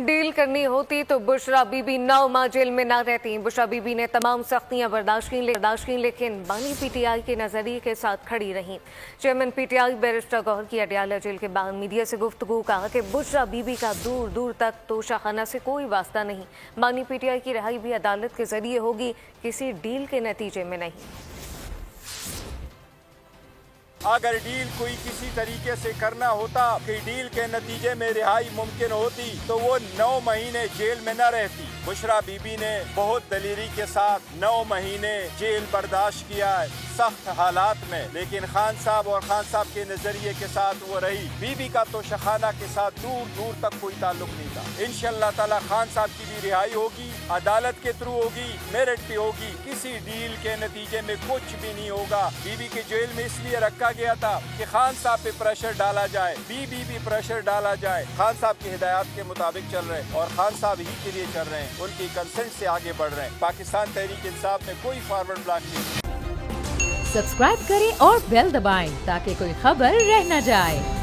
Deal करनी होती तो बुशरा बीबी 9 माह जेल में ना रहती। बुशरा बीबी ने तमाम सख्तियां बर्दाश्त की, लेकिन बानी पीटीआई के नजरिए के साथ खड़ी रहीं। चेयरमैन पीटीआई बैरिस्टर गौहर की अडयाला जेल के बाद मीडिया से गुफ्तगू कहा कि बुशरा बीबी का दूर दूर तक तोशाखाना से कोई वास्ता नहीं। बानी पीटीआई की रिहाई भी अदालत के जरिए होगी, किसी डील के नतीजे में नहीं। अगर डील कोई किसी तरीके से करना होता कि डील के नतीजे में रिहाई मुमकिन होती तो वो 9 महीने जेल में न रहती। बुशरा बीबी ने बहुत दलेरी के साथ 9 महीने जेल बर्दाश्त किया है सख्त हालात में, लेकिन खान साहब और खान साहब के नजरिए के साथ वो रही। बीबी का तो शखाना के साथ दूर दूर तक कोई ताल्लुक नहीं था। इंशाअल्लाह ताला खान साहब की भी रिहाई होगी, अदालत के थ्रू होगी, मेरिट पे होगी। किसी डील के नतीजे में कुछ भी नहीं होगा। बीबी के जेल में इसलिए रखा गया था कि खान साहब पे प्रेशर डाला जाए, बीबी भी प्रेशर डाला जाए। खान साहब की हिदायत के मुताबिक चल रहे हैं और खान साहब ही के लिए चल रहे हैं, उनकी कंसेंट से आगे बढ़ रहे हैं। पाकिस्तान तहरीक इंसाफ में कोई फॉरवर्ड ब्लॉक नहीं। सब्सक्राइब करें और बेल दबाएं ताकि कोई खबर रह न जाए।